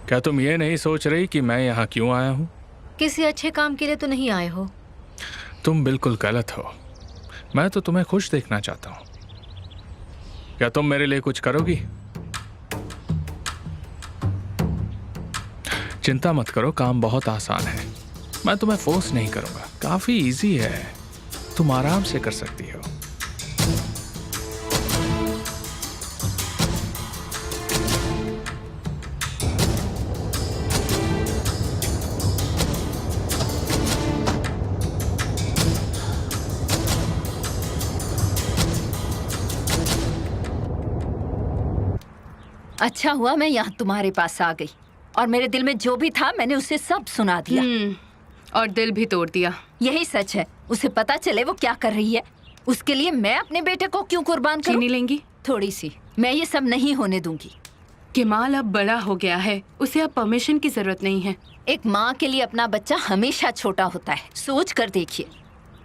क्या तुम ये नहीं सोच रही कि मैं यहाँ क्यों आया हूँ? किसी अच्छे काम के लिए तो नहीं आए हो। तुम बिल्कुल गलत हो। मैं तो तुम्हें खुश देखना चाहता हूँ। क्या तुम मेरे लिए कुछ करोगी? चिंता मत करो, काम बहुत आसान है। मैं तुम्हें फोर्स नहीं करूंगा, काफी इजी है, तुम आराम से कर सकती हो। अच्छा हुआ मैं यहाँ तुम्हारे पास आ गई और मेरे दिल में जो भी था मैंने उसे सब सुना दिया। और दिल भी तोड़ दिया। यही सच है। उसे पता चले वो क्या कर रही है। उसके लिए मैं अपने बेटे को क्यों कुर्बान करूं? चीनी लेंगी? थोड़ी सी। मैं ये सब नहीं होने दूंगी। केमाल अब बड़ा हो गया है, उसे अब परमिशन की जरूरत नहीं है। एक माँ के लिए अपना बच्चा हमेशा छोटा होता है। सोच कर देखिए,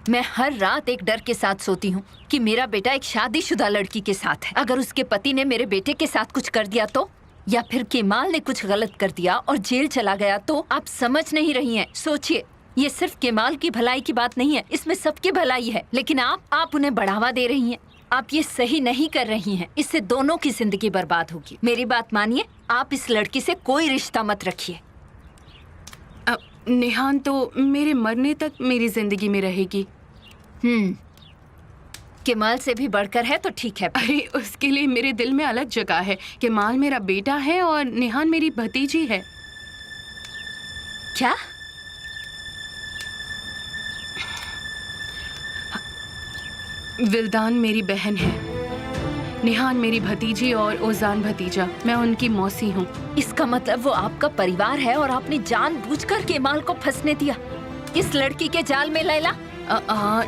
मैं हर रात एक डर के साथ सोती हूँ कि मेरा बेटा एक शादीशुदा लड़की के साथ है। अगर उसके पति ने मेरे बेटे के साथ कुछ कर दिया तो, या फिर केमाल ने कुछ गलत कर दिया और जेल चला गया तो। आप समझ नहीं रही हैं। सोचिए, ये सिर्फ केमाल की भलाई की बात नहीं है, इसमें सबकी भलाई है। लेकिन आप उन्हें बढ़ावा दे रही हैं। आप ये सही नहीं कर रही हैं। इससे दोनों की जिंदगी बर्बाद होगी। मेरी बात मानिए, आप इस लड़की से कोई रिश्ता मत रखिए। नेहान तो मेरे मरने तक मेरी जिंदगी में रहेगी। केमाल से भी बढ़कर है तो ठीक है। अरे उसके लिए मेरे दिल में अलग जगह है। केमाल मेरा बेटा है और नेहान मेरी भतीजी है। क्या? विल्दान मेरी बहन है, नेहान मेरी भतीजी और ओजान भतीजा। मैं उनकी मौसी हूँ। इसका मतलब वो आपका परिवार है और आपने जानबूझकर केमाल को फंसने दिया इस लड़की के जाल में। लैला,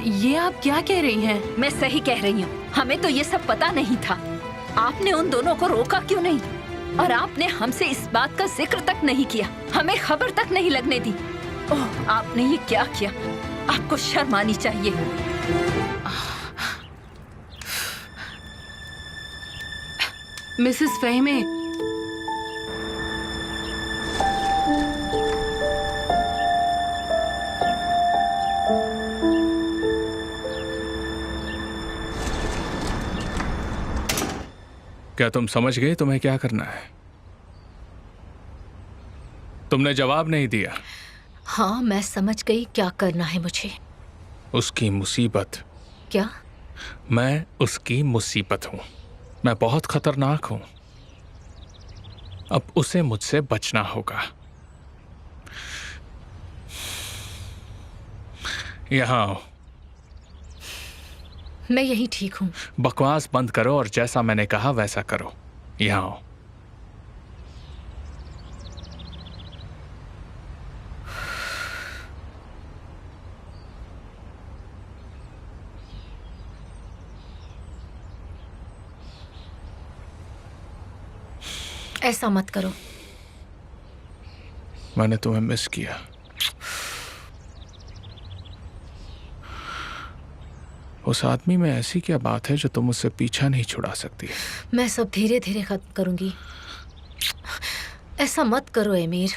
ये आप क्या कह रही हैं? मैं सही कह रही हूँ। हमें तो ये सब पता नहीं था। आपने उन दोनों को रोका क्यों नहीं? और आपने हमसे इस बात का जिक्र तक नहीं किया, हमें खबर तक नहीं लगने दी। ओह, आपने ये क्या किया? आपको शर्म आनी चाहिए। मिसेस फहीमे, क्या तुम समझ गए तुम्हें क्या करना है? तुमने जवाब नहीं दिया। हाँ, मैं समझ गई क्या करना है मुझे। उसकी मुसीबत। क्या? मैं उसकी मुसीबत हूं। मैं बहुत खतरनाक हूं। अब उसे मुझसे बचना होगा। यहां आओ। मैं यही ठीक हूँ। बकवास बंद करो और जैसा मैंने कहा वैसा करो। यहां आओ। ऐसा मत करो। मैंने तुम्हें मिस किया। उस आदमी में ऐसी क्या बात है जो तुम उससे पीछा नहीं छुड़ा सकती? मैं सब धीरे धीरे खत्म करूंगी। ऐसा मत करो एमीर।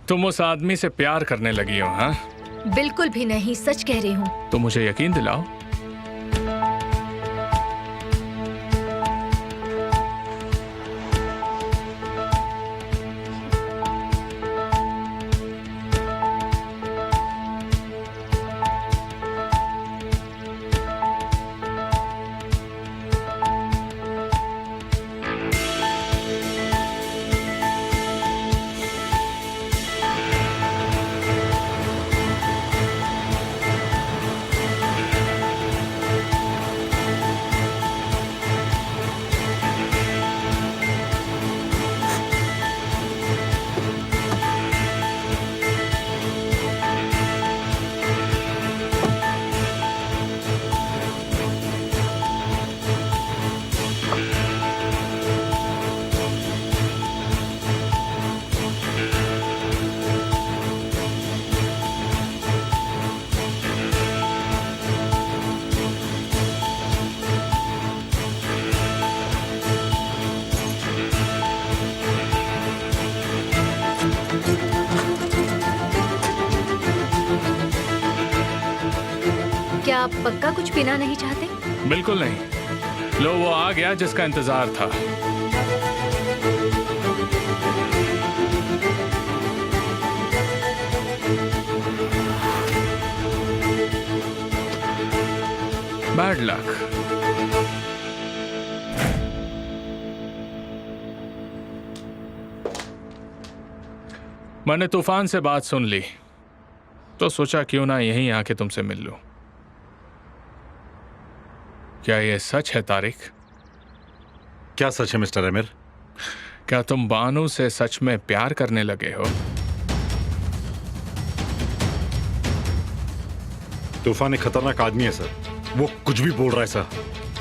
तुम उस आदमी से प्यार करने लगी हो? हाँ, बिल्कुल भी नहीं, सच कह रही हूँ। तो मुझे यकीन दिलाओ। आप पक्का कुछ पीना नहीं चाहते? बिल्कुल नहीं। लो, वो आ गया जिसका इंतजार था। Bad luck. मैंने तूफान से बात सुन ली तो सोचा क्यों ना यहीं आके तुमसे मिल लूं। क्या ये सच है तारिक? क्या सच है मिस्टर आमिर? क्या तुम बानू से सच में प्यार करने लगे हो? तूफान एक खतरनाक आदमी है सर, वो कुछ भी बोल रहा है सर।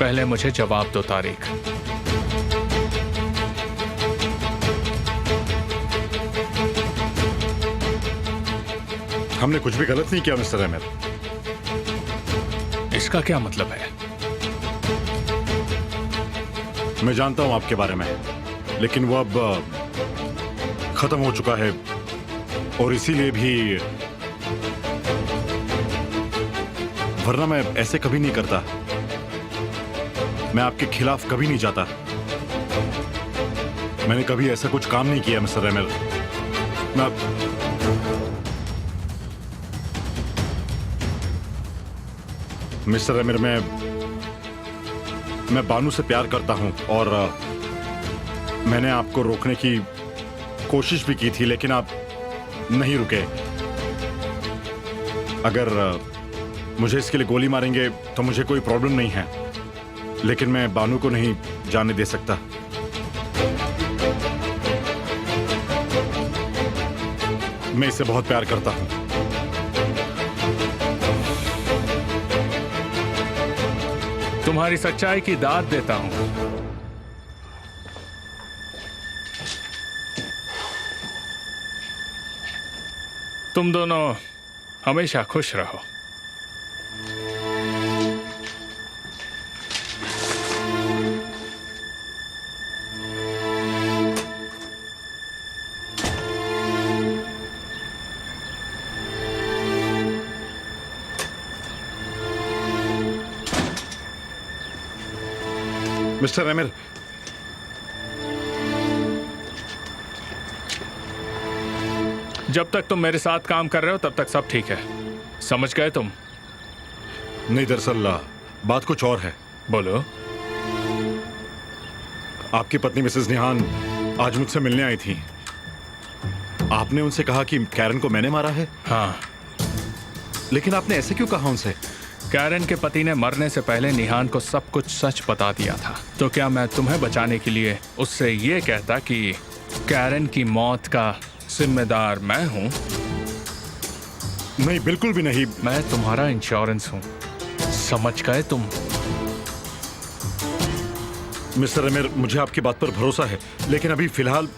पहले मुझे जवाब दो तारिक। हमने कुछ भी गलत नहीं किया मिस्टर आमिर। इसका क्या मतलब है? मैं जानता हूं आपके बारे में, लेकिन वो अब खत्म हो चुका है और इसीलिए भी, वरना मैं ऐसे कभी नहीं करता। मैं आपके खिलाफ कभी नहीं जाता। मैंने कभी ऐसा कुछ काम नहीं किया मिस्टर आमिर। मिस्टर आमिर, मैं बानू से प्यार करता हूं और मैंने आपको रोकने की कोशिश भी की थी, लेकिन आप नहीं रुके। अगर मुझे इसके लिए गोली मारेंगे तो मुझे कोई प्रॉब्लम नहीं है, लेकिन मैं बानू को नहीं जाने दे सकता। मैं इससे बहुत प्यार करता हूं। तुम्हारी सच्चाई की दाद देता हूं। तुम दोनों हमेशा खुश रहो। मिस्टर आमिर, जब तक तुम मेरे साथ काम कर रहे हो तब तक सब ठीक है, समझ गए तुम? नहीं, दरअसल बात कुछ और है। बोलो। आपकी पत्नी मिसेस निहान आज मुझसे मिलने आई थी। आपने उनसे कहा कि कैरन को मैंने मारा है। हाँ। लेकिन आपने ऐसे क्यों कहा उनसे? कैरन के पति ने मरने से पहले निहान को सब कुछ सच बता दिया था। तो क्या मैं तुम्हें बचाने के लिए उससे ये कहता कि कैरन की मौत का जिम्मेदार मैं हूं? नहीं, बिल्कुल भी नहीं। मैं तुम्हारा इंश्योरेंस हूं, समझ गए तुम? मिस्टर आमिर, मुझे आपकी बात पर भरोसा है, लेकिन अभी फिलहाल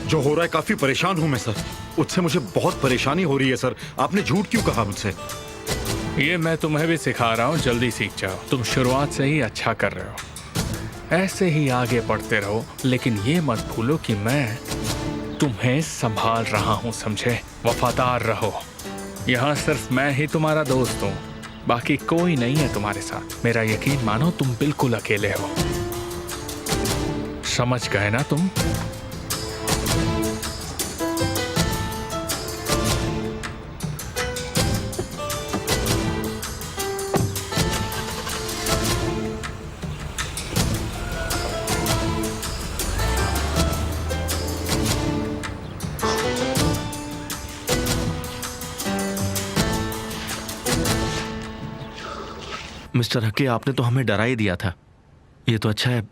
जो हो रहा है, काफी परेशान हूं मैं सर। उससे मुझे बहुत परेशानी हो रही है सर। आपने झूठ क्यों कहा मुझसे? ये मैं तुम्हें भी सिखा रहा हूँ, जल्दी सीख जाओ। तुम शुरुआत से ही अच्छा कर रहे हो, ऐसे ही आगे बढ़ते रहो। लेकिन ये मत भूलो कि मैं तुम्हें संभाल रहा हूँ, समझे? वफादार रहो। यहाँ सिर्फ मैं ही तुम्हारा दोस्त हूँ, बाकी कोई नहीं है तुम्हारे साथ। मेरा यकीन मानो, तुम बिल्कुल अकेले हो। समझ गए ना तुम? मिस्टर हकी, आपने तो हमें डरा ही दिया था। ये तो अच्छा है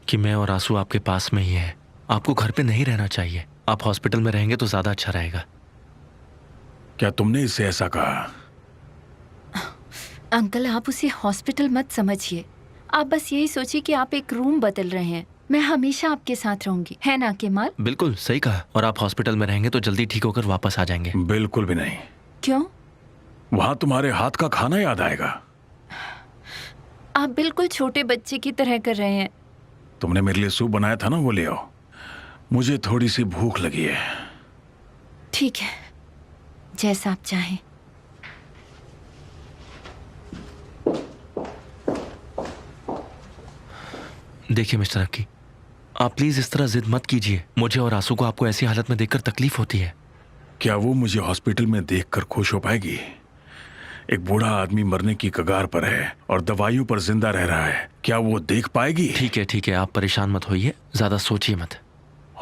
कि मैं और आंसू आपके पास में ही है। आपको घर पे नहीं रहना चाहिए। आप हॉस्पिटल में रहेंगे तो ज्यादा अच्छा रहेगा। क्या तुमने इससे ऐसा कहा? अंकल, आप उसे हॉस्पिटल मत समझिए। आप बस यही सोचिए कि आप एक रूम बदल रहे हैं। मैं हमेशा आपके साथ रहूंगी, है ना केमाल? बिल्कुल सही कहा। और आप हॉस्पिटल में रहेंगे तो जल्दी ठीक होकर वापस आ जाएंगे। बिल्कुल भी नहीं। क्यों? वहां तुम्हारे हाथ का खाना याद आएगा। आप बिल्कुल छोटे बच्चे की तरह कर रहे हैं। तुमने मेरे लिए सूप बनाया था ना, वो ले आओ। मुझे थोड़ी सी भूख लगी है। ठीक है, जैसा आप चाहें। देखिए मिस्टर हक्की, आप प्लीज इस तरह जिद मत कीजिए। मुझे और आंसू को आपको ऐसी हालत में देखकर तकलीफ होती है। क्या वो मुझे हॉस्पिटल में देखकर खुश हो पाएगी? एक बूढ़ा आदमी मरने की कगार पर है और दवाइयों पर जिंदा रह रहा है, क्या वो देख पाएगी? ठीक है, आप परेशान मत होइए, ज्यादा सोचिए मत।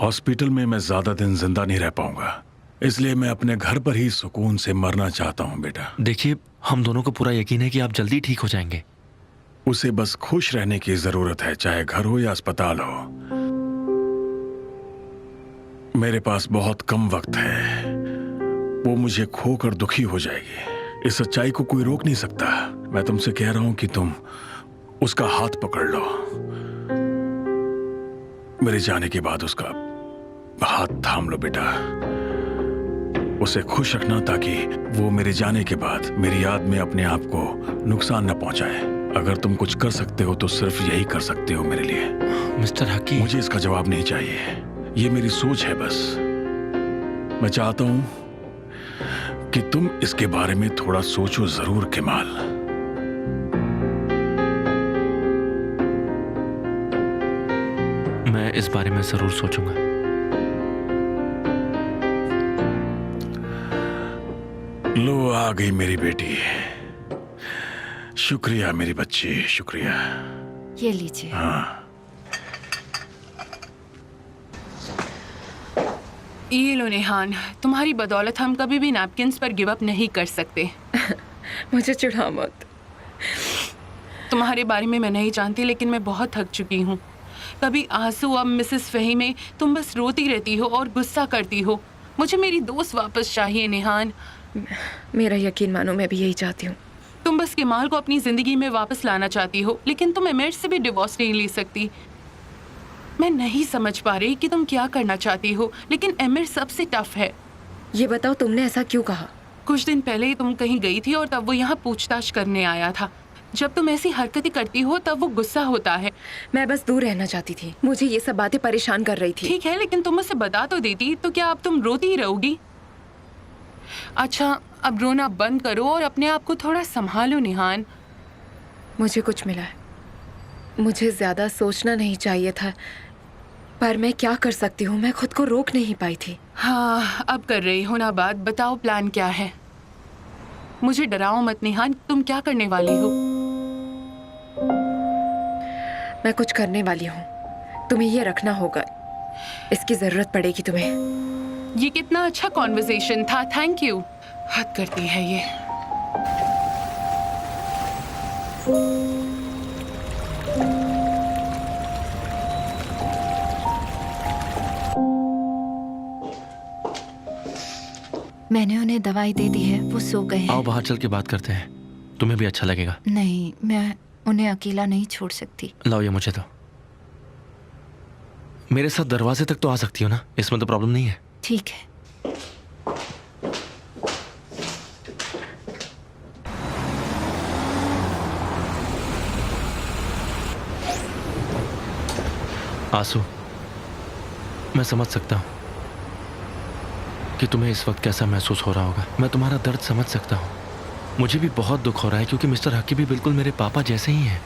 हॉस्पिटल में मैं ज्यादा दिन जिंदा नहीं रह पाऊंगा, इसलिए मैं अपने घर पर ही सुकून से मरना चाहता हूँ बेटा। देखिए, हम दोनों को पूरा यकीन है कि आप जल्दी ठीक हो जाएंगे। उसे बस खुश रहने की जरूरत है, चाहे घर हो या अस्पताल हो। मेरे पास बहुत कम वक्त है, वो मुझे खोकर दुखी हो जाएगी। इस सच्चाई को कोई रोक नहीं सकता। मैं तुमसे कह रहा हूं कि तुम उसका हाथ पकड़ लो। मेरे जाने के बाद उसका हाथ थाम लो बेटा। उसे खुश रखना ताकि वो मेरे जाने के बाद मेरी याद में अपने आप को नुकसान न पहुंचाए। अगर तुम कुछ कर सकते हो तो सिर्फ यही कर सकते हो मेरे लिए। मिस्टर हक्की, मुझे इसका जवाब नहीं चाहिए, ये मेरी सोच है बस। मैं चाहता हूं कि तुम इसके बारे में थोड़ा सोचो जरूर केमाल। मैं इस बारे में जरूर सोचूंगा। लो, आ गई मेरी बेटी। शुक्रिया मेरी बच्ची, शुक्रिया। ये लीजिए। हाँ, ये लो नेहान, तुम्हारी बदौलत हम कभी भी नैपकिन्स पर गिव अप नहीं कर सकते। मुझे चिढ़ा मत। तुम्हारे बारे में मैं नहीं जानती, लेकिन मैं बहुत थक चुकी हूँ। कभी आंसू, अब मिसेस फहीमे, तुम बस रोती रहती हो और गुस्सा करती हो। मुझे मेरी दोस्त वापस चाहिए नेहान। मेरा यकीन मानो, मैं भी यही चाहती हूँ। तुम बस केमाल को अपनी जिंदगी में वापस लाना चाहती हो, लेकिन तुम एमिर से भी डिवोर्स नहीं ले सकती। मैं नहीं समझ पा रही कि तुम क्या करना चाहती हो, लेकिन एमिर सबसे टफ है। ये बताओ, तुमने ऐसा क्यों कहा? कुछ दिन पहले ही तुम कहीं गई थी और तब वो यहाँ पूछताछ करने आया था। जब तुम ऐसी हरकतें करती हो तब वो गुस्सा होता है। मैं बस दूर रहना चाहती थी। मुझे ये सब बातें परेशान कर रही थी। ठीक है, लेकिन तुम मुझसे बता तो देती, तो क्या अब तुम रोती ही रहोगी? अच्छा, अब रोना बंद करो और अपने आप को थोड़ा संभालो नेहान। मुझे कुछ मिला है। मुझे ज्यादा सोचना नहीं चाहिए था, पर मैं क्या कर सकती हूँ, मैं खुद को रोक नहीं पाई थी। हाँ, अब कर रही हो ना बात। बताओ प्लान क्या है? मुझे डराओ मत नेहान, तुम क्या करने वाली हो? मैं कुछ करने वाली हूँ, तुम्हें ये रखना होगा। इसकी जरूरत पड़ेगी तुम्हें। ये कितना अच्छा कॉन्वर्सेशन था, थैंक यू। हद करती है ये। मैंने उन्हें दवाई दे दी है, वो सो गए हैं। आओ बाहर चल के बात करते हैं, तुम्हें भी अच्छा लगेगा। नहीं, मैं उन्हें अकेला नहीं छोड़ सकती। लाओ ये मुझे दो। मेरे साथ दरवाजे तक तो आ सकती हो ना, इसमें तो प्रॉब्लम नहीं है। ठीक है। आंसू, मैं समझ सकता हूँ कि तुम्हें इस वक्त कैसा महसूस हो रहा होगा। मैं तुम्हारा दर्द समझ सकता हूँ। मुझे भी बहुत दुख हो रहा है, क्योंकि मिस्टर हक्की भी बिल्कुल मेरे पापा जैसे ही हैं।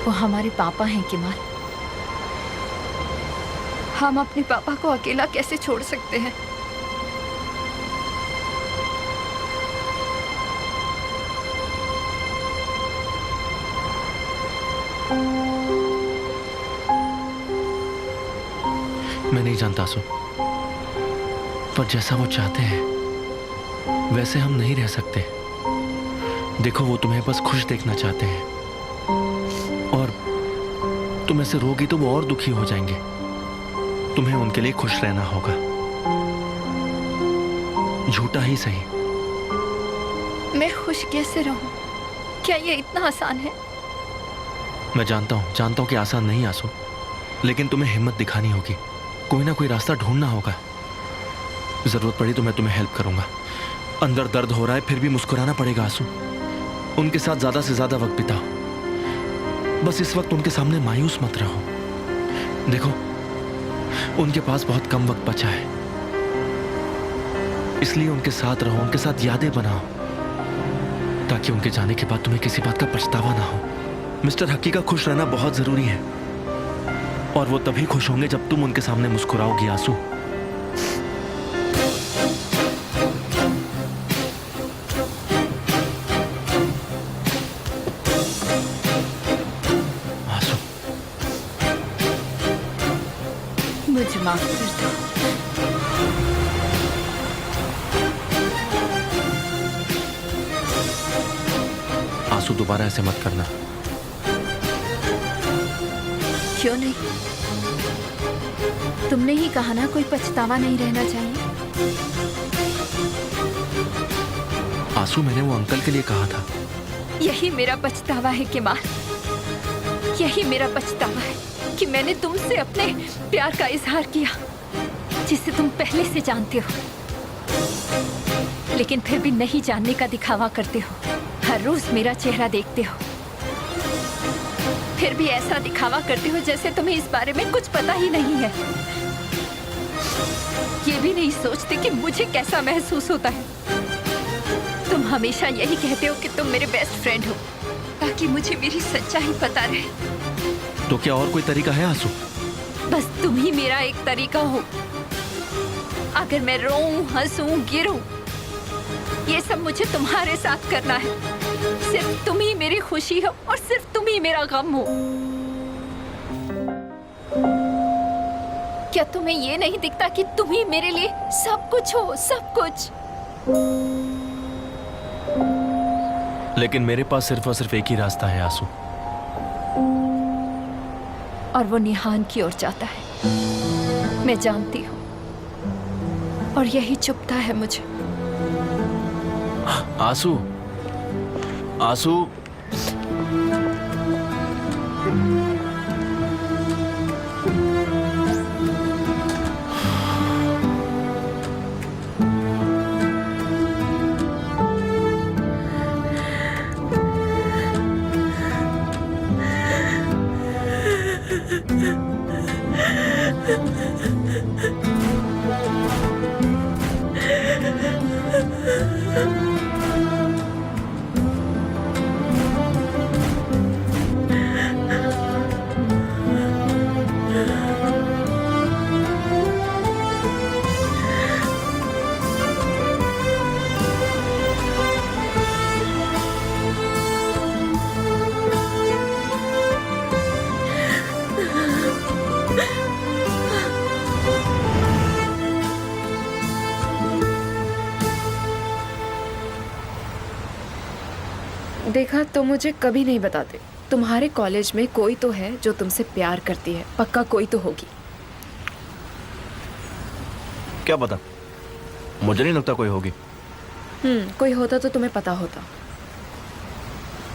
वो हमारे पापा हैं केमाल। हम अपने पापा को अकेला कैसे छोड़ सकते हैं? मैं नहीं जानता आंसू, पर जैसा वो चाहते हैं वैसे हम नहीं रह सकते। देखो, वो तुम्हें बस खुश देखना चाहते हैं, और तुम ऐसे रोगी तो वो और दुखी हो जाएंगे। तुम्हें उनके लिए खुश रहना होगा, झूठा ही सही। मैं खुश कैसे रहूं? क्या ये इतना आसान है? मैं जानता हूं कि आसान नहीं आंसू, लेकिन तुम्हें हिम्मत दिखानी होगी। कोई ना कोई रास्ता ढूंढना होगा। जरूरत पड़ी तो मैं तुम्हें हेल्प करूंगा। अंदर दर्द हो रहा है, फिर भी मुस्कुराना पड़ेगा आंसू। उनके साथ ज्यादा से ज्यादा वक्त बिताओ। बस इस वक्त उनके सामने मायूस मत रहो। देखो, उनके पास बहुत कम वक्त बचा है, इसलिए उनके साथ रहो, उनके साथ यादें बनाओ। ताकि उनके जाने के बाद तुम्हें किसी बात का पछतावा ना हो। मिस्टर हक्की का खुश रहना बहुत जरूरी है, और वो तभी खुश होंगे जब तुम उनके सामने मुस्कुराओगी आंसू। आंसू, मुझे माफ कर दो। आंसू, दोबारा ऐसे मत करना। क्यों नहीं? तुमने ही कहा ना कोई पछतावा नहीं रहना चाहिए। आंसू, मैंने वो अंकल के लिए कहा था। यही मेरा पछतावा है केमाल, यही मेरा पछतावा है कि मैंने तुमसे अपने प्यार का इजहार किया, जिसे तुम पहले से जानते हो, लेकिन फिर भी नहीं जानने का दिखावा करते हो। हर रोज मेरा चेहरा देखते हो, फिर भी ऐसा दिखावा करते हो जैसे तुम्हें इस बारे में कुछ पता ही नहीं है। ये भी नहीं सोचते कि मुझे कैसा महसूस होता है। तुम हमेशा यही कहते हो कि तुम मेरे बेस्ट फ्रेंड हो, ताकि मुझे मेरी सच्चाई पता रहे। तो क्या और कोई तरीका है आंसू? बस तुम ही मेरा एक तरीका हो। अगर मैं रोऊं, हंसूं, गिरूं, ये सब मुझे तुम्हारे साथ करना है। सिर्फ तुम ही मेरी खुशी हो और सिर्फ तुम ही मेरा गम हो। क्या तुम्हें ये नहीं दिखता कि तुम ही मेरे लिए सब कुछ हो, सब कुछ? लेकिन मेरे पास सिर्फ और सिर्फ एक ही रास्ता है आंसू, और वो निहान की ओर जाता है। मैं जानती हूँ, और यही चुभता है मुझे। आंसू, आंसू, देखा, तो मुझे कभी नहीं बताते। तुम्हारे कॉलेज में कोई तो है जो तुमसे प्यार करती है, पक्का कोई तो होगी। क्या पता, मुझे नहीं लगता कोई होगी। कोई होता तो तुम्हें पता होता।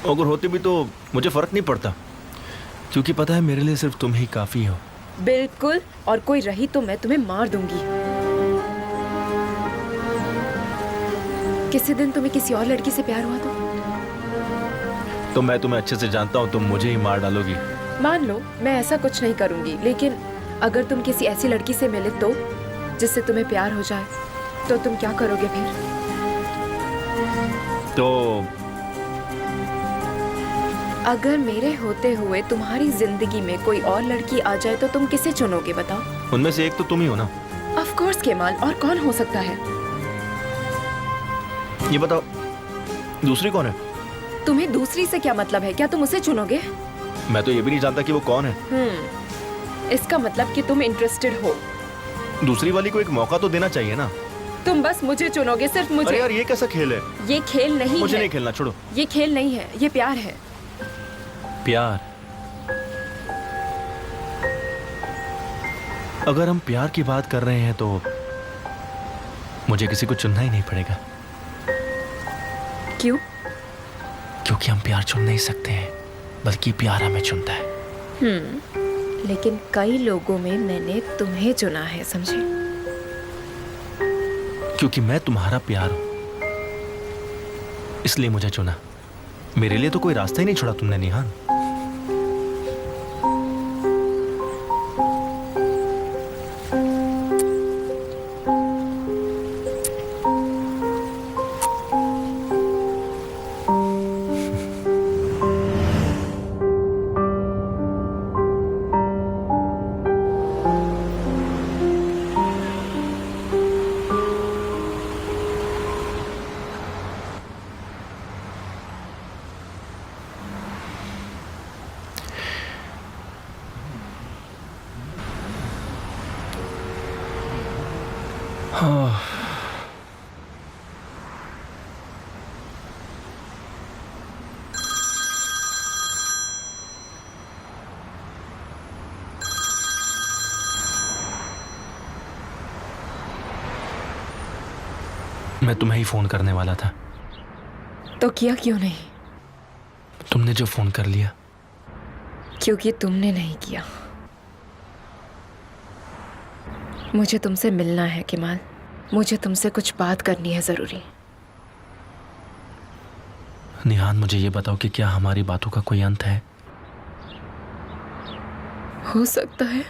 अगर होती भी तो मुझे फर्क नहीं पड़ता, क्योंकि पता है मेरे लिए सिर्फ तुम ही काफी हो। बिल्कुल, और कोई रही तो मैं तुम्हें मार दूंगी। किसी दिन तुम्हें किसी और लड़की से प्यार हुआ तो मैं तुम्हें अच्छे से जानता हूँ, तुम मुझे ही मार डालोगी। मान लो मैं ऐसा कुछ नहीं करूंगी, लेकिन अगर तुम किसी ऐसी लड़की से मिले तो जिससे तुम्हें प्यार हो जाए, तो तुम क्या करोगे फिर? तो अगर मेरे होते हुए तुम्हारी जिंदगी में कोई और लड़की आ जाए तो तुम किसे चुनोगे, बताओ? उनमें से एक तो तुम ही हो ना। ऑफ कोर्स केमाल, और कौन हो सकता है? ये बताओ, दूसरी कौन है? तुम्हें दूसरी से क्या मतलब है? क्या तुम उसे चुनोगे? मैं तो ये भी नहीं जानता कि वो कौन है। इसका मतलब कि तुम इंटरेस्टेड हो। दूसरी वाली को एक मौका तो देना चाहिए ना। तुम बस मुझे चुनोगे, सिर्फ मुझे। अरे यार, ये कैसा खेल है? ये खेल नहीं मुझे है। नहीं खेलना, छोड़ो। ये खेल नहीं है, ये प्यार है। प्यार? अगर हम प्यार की बात कर रहे हैं तो मुझे किसी को चुनना ही नहीं पड़ेगा। क्यों? क्योंकि हम प्यार चुन नहीं सकते हैं, बल्कि प्यार हमें चुनता है। लेकिन कई लोगों में मैंने तुम्हें चुना है, समझे? क्योंकि मैं तुम्हारा प्यार हूं, इसलिए मुझे चुना। मेरे लिए तो कोई रास्ता ही नहीं छोड़ा तुमने निहान। मैं तुम्हें ही फोन करने वाला था। तो किया क्यों नहीं? तुमने जो फोन कर लिया। क्योंकि तुमने नहीं किया। मुझे तुमसे मिलना है केमाल। मुझे तुमसे कुछ बात करनी है जरूरी। निहान, मुझे ये बताओ कि क्या हमारी बातों का कोई अंत है? हो सकता है।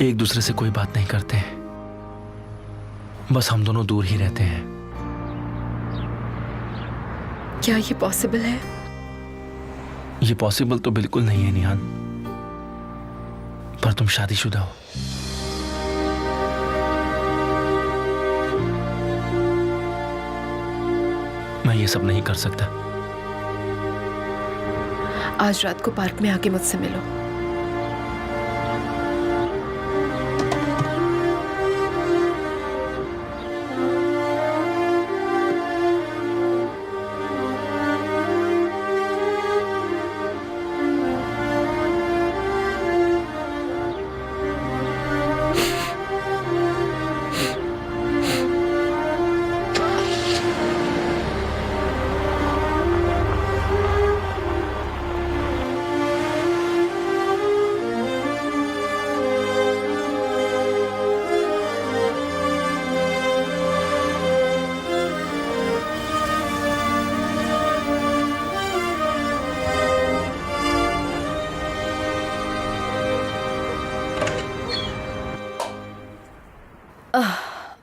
एक दूसरे से कोई बात नहीं करते हैं, बस हम दोनों दूर ही रहते हैं। क्या ये पॉसिबल है? ये पॉसिबल तो बिल्कुल नहीं है निहान, पर तुम शादीशुदा हो। मैं ये सब नहीं कर सकता। आज रात को पार्क में आके मुझसे मिलो।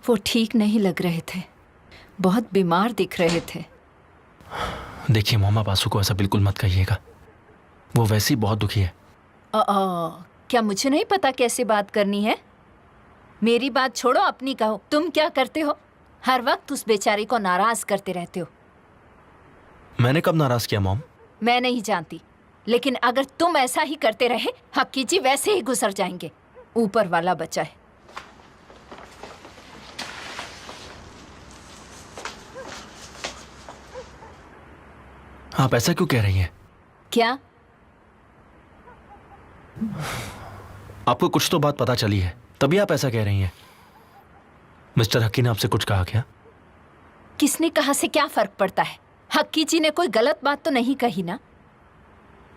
वो ठीक नहीं लग रहे थे, बहुत बीमार दिख रहे थे। देखिए मोमा, बासु को ऐसा बिल्कुल मत कहिएगा, वो वैसे ही बहुत दुखी है। क्या मुझे नहीं पता कैसे बात करनी है? मेरी बात छोड़ो, अपनी कहो। तुम क्या करते हो? हर वक्त उस बेचारी को नाराज करते रहते हो। मैंने कब नाराज किया मॉम? मैं नहीं जानती, लेकिन अगर तुम ऐसा ही करते रहे, हक्की जी वैसे ही गुजर जाएंगे। ऊपर वाला बचाए। आप ऐसा क्यों कह रही हैं? क्या? आपको कुछ तो बात पता चली है, तभी आप ऐसा कह रही हैं। मिस्टर हक्की ने आपसे कुछ कहा क्या? किसने कहा से क्या फर्क पड़ता है? हक्की जी ने कोई गलत बात तो नहीं कही ना?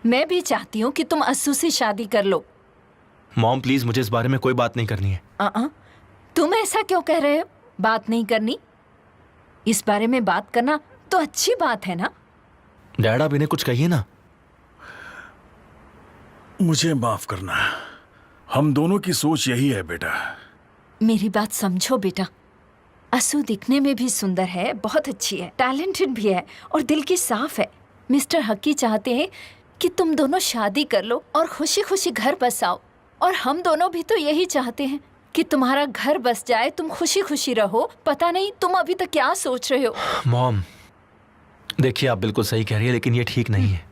मैं भी चाहती हूँ कि तुम अस्सू से शादी कर लो। मॉम प्लीज, मुझे इस बारे में कोई बात नहीं करनी है। तुम ऐसा क्यों कह रहे हो? बात नहीं करनी? इस बारे में बात करना तो अच्छी बात है ना? डैड, आप इन्हें कुछ कहिए ना। मुझे माफ करना, हम दोनों की सोच यही है बेटा। मेरी बात समझो बेटा, असू दिखने में भी सुंदर है, बहुत अच्छी है, टैलेंटेड भी है और दिल की साफ है। मिस्टर हक्की चाहते हैं कि तुम दोनों शादी कर लो और खुशी खुशी घर बसाओ, और हम दोनों भी तो यही चाहते हैं कि तुम्हारा घर बस जाए, तुम खुशी खुशी रहो। पता नहीं तुम अभी तक क्या सोच रहे हो। मॉम देखिए, आप बिल्कुल सही कह रही है, लेकिन ये ठीक नहीं है।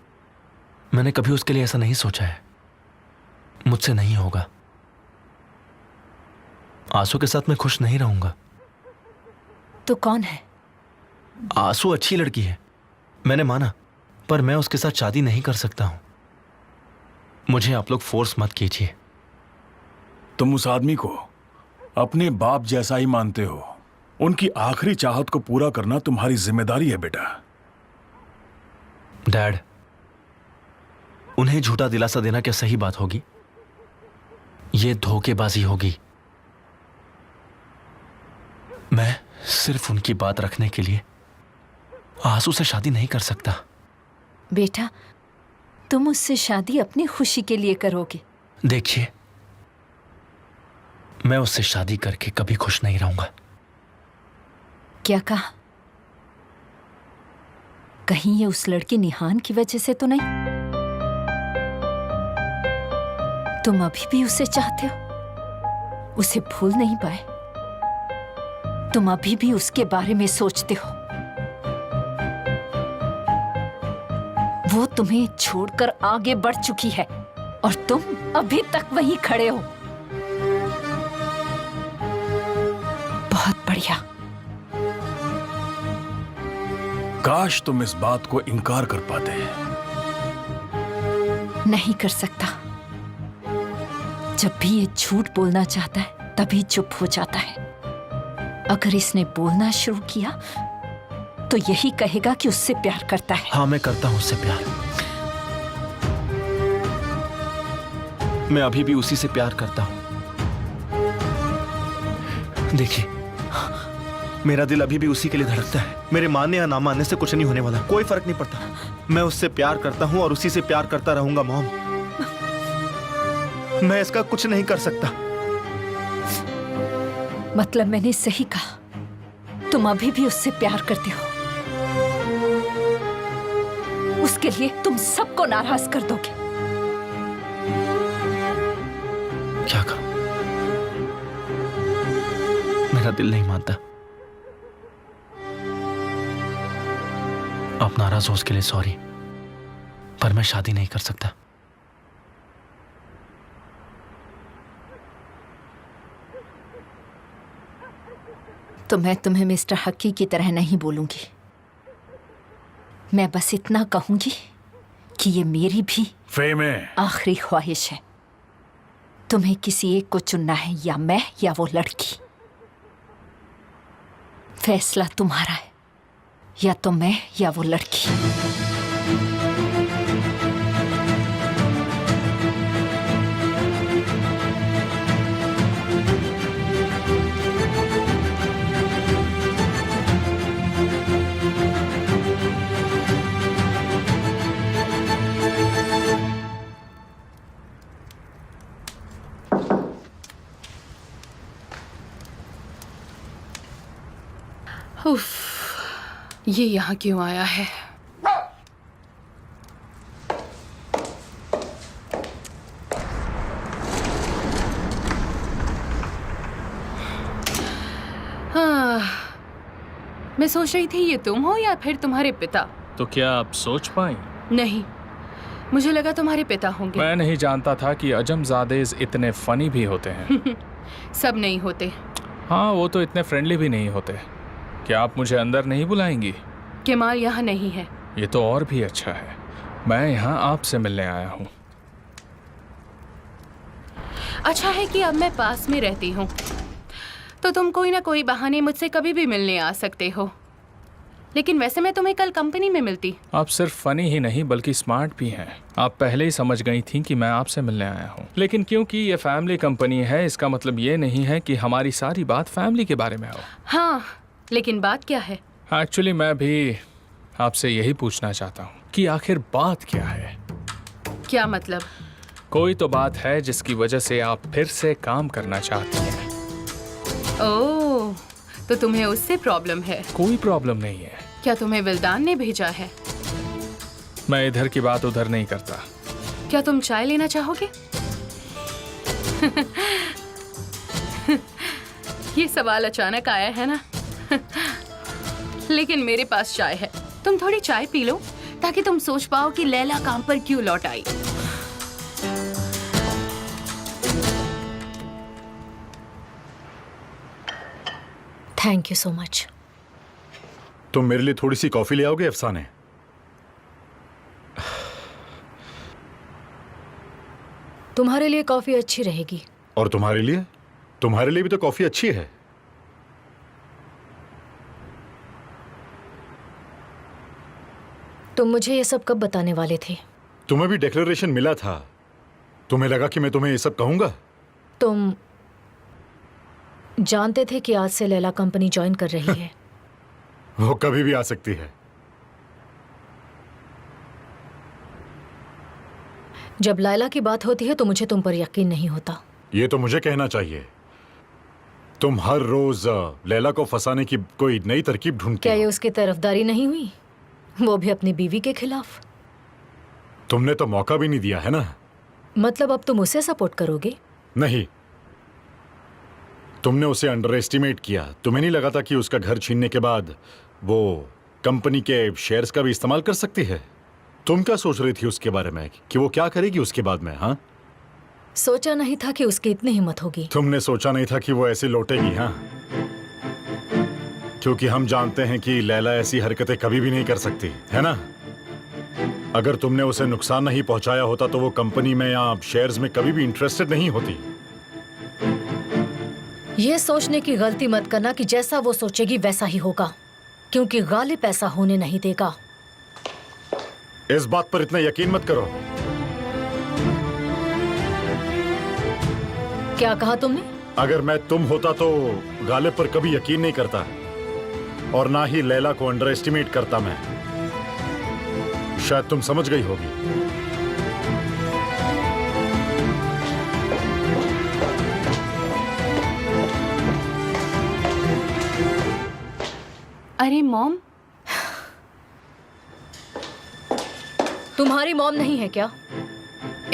मैंने कभी उसके लिए ऐसा नहीं सोचा है। मुझसे नहीं होगा। आंसू के साथ मैं खुश नहीं रहूंगा। तो कौन है? आंसू अच्छी लड़की है, मैंने माना, पर मैं उसके साथ शादी नहीं कर सकता हूं। मुझे आप लोग फोर्स मत कीजिए। तुम उस आदमी को अपने बाप जैसा ही मानते हो। उनकी आखिरी चाहत को पूरा करना तुम्हारी जिम्मेदारी है बेटा। डैड, उन्हें झूठा दिलासा देना क्या सही बात होगी? ये धोखेबाजी होगी। मैं सिर्फ उनकी बात रखने के लिए आंसू से शादी नहीं कर सकता। बेटा, तुम उससे शादी अपनी खुशी के लिए करोगे। देखिए, मैं उससे शादी करके कभी खुश नहीं रहूंगा। क्या कहा? कहीं ये उस लड़की निहान की वजह से तो नहीं? तुम अभी भी उसे चाहते हो, उसे भूल नहीं पाए। तुम अभी भी उसके बारे में सोचते हो। वो तुम्हें छोड़कर आगे बढ़ चुकी है और तुम अभी तक वहीं खड़े हो। बहुत बढ़िया। काश तुम इस बात को इनकार कर पाते। नहीं कर सकता। जब भी ये झूठ बोलना चाहता है तभी चुप हो जाता है। अगर इसने बोलना शुरू किया तो यही कहेगा कि उससे प्यार करता है। हाँ, मैं करता हूँ उससे प्यार। मैं अभी भी उसी से प्यार करता हूँ। देखिए, मेरा दिल अभी भी उसी के लिए धड़कता है। मेरे मानने या ना मानने से कुछ नहीं होने वाला, कोई फर्क नहीं पड़ता। मैं उससे प्यार करता हूँ और उसी से प्यार करता रहूंगा मॉम। मैं इसका कुछ नहीं कर सकता। मतलब मैंने सही कहा, तुम अभी भी उससे प्यार करते हो। उसके लिए तुम सबको नाराज कर दोगे। क्या करूं? मेरा दिल नहीं मानता। आप नाराज हो उसके लिए सॉरी, पर मैं शादी नहीं कर सकता। तो मैं तुम्हें मिस्टर हक्की की तरह नहीं बोलूंगी। मैं बस इतना कहूंगी कि ये मेरी भी फेमे, आखिरी ख्वाहिश है। तुम्हें किसी एक को चुनना है, या मैं या वो लड़की। फैसला तुम्हारा है, या तो मैं या वो लड़की। उफ, ये यहाँ क्यों आया है? हाँ, मैं सोच रही थी ये तुम हो या फिर तुम्हारे पिता। तो क्या आप सोच पाई? नहीं, मुझे लगा तुम्हारे पिता होंगे। मैं नहीं जानता था कि अजमजादेज इतने फनी भी होते हैं। सब नहीं होते। हाँ, वो तो इतने फ्रेंडली भी नहीं होते। क्या आप मुझे अंदर नहीं बुलाएंगी? केमाल यहाँ नहीं है। ये तो और भी अच्छा है। मैं यहाँ आपसे मिलने आया हूँ। अच्छा है कि अब मैं पास में रहती हूँ, तो तुम कोई ना कोई बहाने मुझसे कभी भी मिलने आ सकते हो। लेकिन वैसे मैं तुम्हें कल कंपनी में मिलती। आप सिर्फ फनी ही नहीं बल्कि स्मार्ट भी हैं। आप पहले ही समझ गई थी कि मैं आपसे मिलने आया हूँ। लेकिन क्योंकि ये फैमिली कंपनी है, इसका मतलब ये नहीं है कि हमारी सारी बात फैमिली के बारे में हो। हाँ, लेकिन बात क्या है? एक्चुअली मैं भी आपसे यही पूछना चाहता हूँ कि आखिर बात क्या है। क्या मतलब? कोई तो बात है जिसकी वजह से आप फिर से काम करना चाहती हैं। ओह, तो तुम्हें उससे प्रॉब्लम है? कोई प्रॉब्लम नहीं है। क्या तुम्हें विल्दान ने भेजा है? मैं इधर की बात उधर नहीं करता। क्या तुम चाय लेना चाहोगे? ये सवाल अचानक आया है ना? लेकिन मेरे पास चाय है। तुम थोड़ी चाय पी लो ताकि तुम सोच पाओ कि लैला काम पर क्यों लौट आई। Thank you so much. तुम मेरे लिए थोड़ी सी कॉफी ले आओगे अफसाने? तुम्हारे लिए कॉफी अच्छी रहेगी। और तुम्हारे लिए? तुम्हारे लिए भी तो कॉफी अच्छी है। तुम मुझे ये सब कब बताने वाले थे? तुम्हें भी डिक्लेरेशन मिला था। तुम्हें लगा कि मैं तुम्हें ये सब कहूंगा? तुम जानते थे कि आज से लैला कंपनी ज्वाइन कर रही है। वो कभी भी आ सकती है। जब लैला की बात होती है तो मुझे तुम पर यकीन नहीं होता। ये तो मुझे कहना चाहिए। तुम हर रोज लैला को फंसाने की कोई नई तरकीब ढूंढती क्या हो। ये उसकी तरफदारी नहीं हुई? वो भी अपनी बीवी के खिलाफ। तुमने तो मौका भी नहीं दिया है ना। मतलब अब तुम उसे सपोर्ट करोगे? नहीं, तुमने उसे अंडर एस्टिमेट किया। तुम्हें नहीं लगा था कि उसका घर छीनने के बाद वो कंपनी के शेयर्स का भी इस्तेमाल कर सकती है? तुम क्या सोच रही थी उसके बारे में कि वो क्या करेगी उसके बाद में? हाँ, सोचा नहीं था कि उसकी इतनी हिम्मत होगी। तुमने सोचा नहीं था कि वो ऐसे लौटेगी। हाँ, क्योंकि हम जानते हैं कि लैला ऐसी हरकतें कभी भी नहीं कर सकती, है ना? अगर तुमने उसे नुकसान नहीं पहुंचाया होता तो वो कंपनी में या शेयर्स में कभी भी इंटरेस्टेड नहीं होती। ये सोचने की गलती मत करना कि जैसा वो सोचेगी वैसा ही होगा, क्योंकि गालिब ऐसा होने नहीं देगा। इस बात पर इतना यकीन मत करो। क्या कहा तुमने? अगर मैं तुम होता तो गालिब पर कभी यकीन नहीं करता और ना ही लैला को अंडर एस्टिमेट करता मैं। शायद तुम समझ गई होगी। अरे मॉम, तुम्हारी मॉम नहीं है क्या?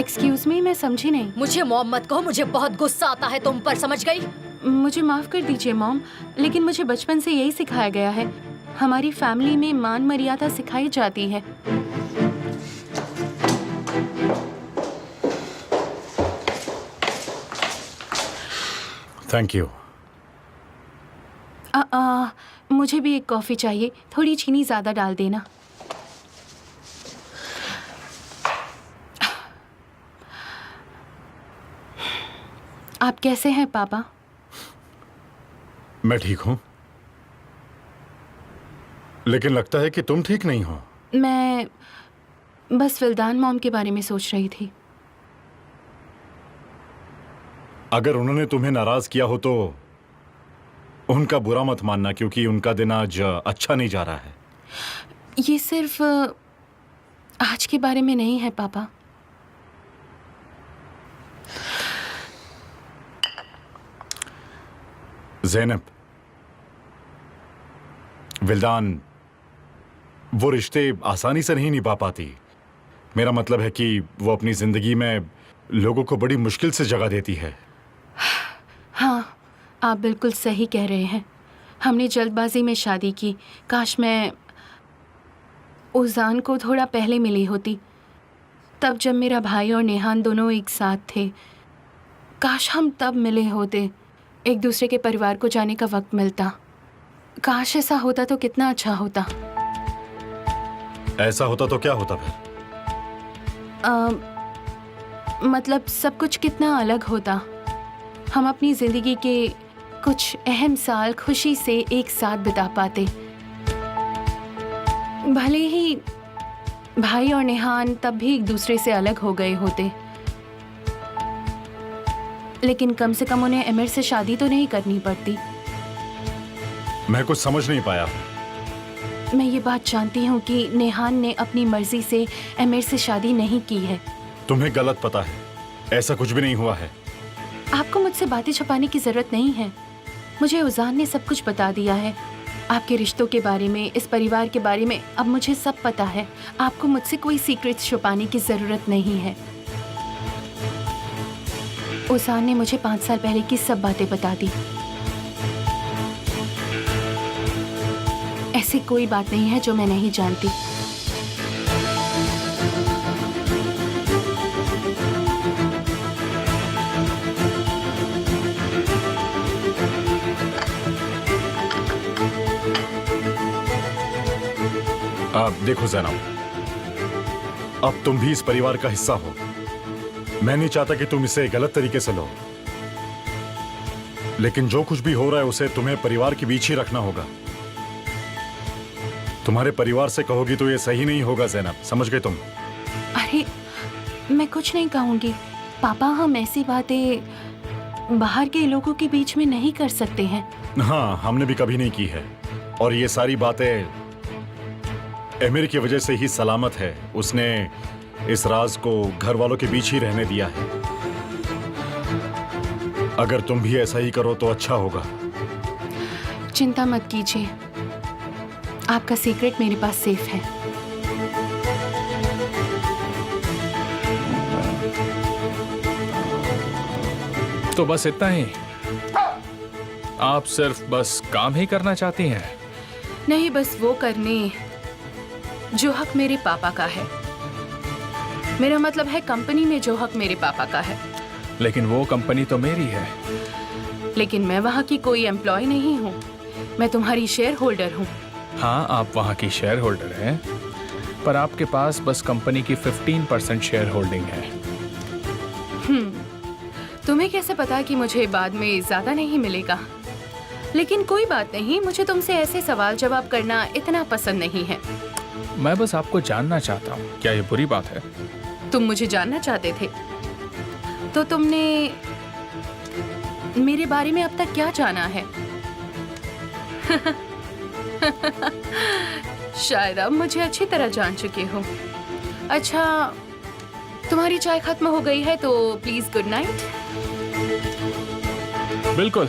एक्सक्यूज मी, मैं समझी नहीं। मुझे मॉम मत कहो, मुझे बहुत गुस्सा आता है तुम पर, समझ गई? मुझे माफ कर दीजिए मॉम, लेकिन मुझे बचपन से यही सिखाया गया है। हमारी फैमिली में मान मर्यादा सिखाई जाती है। Thank you. मुझे भी एक कॉफी चाहिए, थोड़ी चीनी ज्यादा डाल देना। आप कैसे हैं पापा? मैं ठीक हूं, लेकिन लगता है कि तुम ठीक नहीं हो। मैं बस फिलदान मॉम के बारे में सोच रही थी। अगर उन्होंने तुम्हें नाराज किया हो तो उनका बुरा मत मानना, क्योंकि उनका दिन आज अच्छा नहीं जा रहा है। ये सिर्फ आज के बारे में नहीं है पापा। ज़ैनब, विल्दान वो रिश्ते आसानी से नहीं निभा पाती। मेरा मतलब है कि वो अपनी जिंदगी में लोगों को बड़ी मुश्किल से जगह देती है। हाँ, आप बिल्कुल सही कह रहे हैं। हमने जल्दबाजी में शादी की। काश मैं उजान को थोड़ा पहले मिली होती, तब जब मेरा भाई और नेहान दोनों एक साथ थे। काश हम तब मिले होते, एक दूसरे के परिवार को जाने का वक्त मिलता। काश ऐसा होता तो कितना अच्छा होता। ऐसा होता तो क्या होता फिर? मतलब सब कुछ कितना अलग होता। हम अपनी जिंदगी के कुछ अहम साल खुशी से एक साथ बिता पाते। भले ही भाई और नेहान तब भी एक दूसरे से अलग हो गए होते, लेकिन कम से कम उन्हें अमीर से शादी तो नहीं करनी पड़ती। मैं कुछ समझ नहीं पाया। मैं ये बात जानती हूँ कि नेहान ने अपनी मर्जी से अमीर से शादी नहीं की है। तुम्हें गलत पता है, ऐसा कुछ भी नहीं हुआ है। आपको मुझसे बातें छुपाने की जरूरत नहीं है। मुझे उजान ने सब कुछ बता दिया है, आपके रिश्तों के बारे में, इस परिवार के बारे में। अब मुझे सब पता है। आपको मुझसे कोई सीक्रेट छुपाने की जरूरत नहीं है। उजान ने मुझे 5 साल पहले की सब बातें बता दी। ऐसी कोई बात नहीं है जो मैं नहीं जानती। देखो ज़ैनब, अब तुम भी इस परिवार का हिस्सा हो। मैं नहीं चाहता कि तुम इसे गलत तरीके से लो, लेकिन जो कुछ भी हो रहा है उसे तुम्हें परिवार के बीच ही रखना होगा। तुम्हारे परिवार से कहोगी तो ये सही नहीं होगा ज़ैनब, समझ गए तुम? अरे मैं कुछ नहीं कहूंगी पापा। हम ऐसी बातें बाहर के लोगों के बीच में नहीं कर सकते हैं। हाँ, हमने भी कभी नहीं की है, और ये सारी बातें एमिर की वजह से ही सलामत है। उसने इस राज को घर वालों के बीच ही रहने दिया है। अगर तुम भी ऐसा ही करो तो अच्छा होगा। चिंता मत कीजिए, आपका सीक्रेट मेरे पास सेफ है। तो बस इतना ही? आप सिर्फ बस काम ही करना चाहती हैं? नहीं, बस वो करने जो हक मेरे पापा का है। मेरा मतलब है कंपनी में जो हक मेरे पापा का है। लेकिन वो कंपनी तो मेरी है। लेकिन मैं वहाँ की कोई एम्प्लॉय नहीं हूँ, मैं तुम्हारी शेयर होल्डर हूँ। हाँ, आप वहाँ की शेयर होल्डर हैं, पर आपके पास बस कंपनी की 15% शेयर होल्डिंग है। तुम्हें कैसे पता कि मुझे बाद में ज्यादा नहीं मिलेगा? लेकिन कोई बात नहीं, मुझे तुमसे ऐसे सवाल जवाब करना इतना पसंद नहीं है। मैं बस आपको जानना चाहता हूँ, क्या ये बुरी बात है? तुम मुझे जानना चाहते थे, तो तुमने मेरे बारे में अब तक क्या जाना है? शायद अब मुझे अच्छी तरह जान चुके हो। अच्छा, तुम्हारी चाय खत्म हो गई है तो प्लीज गुड नाइट। बिल्कुल।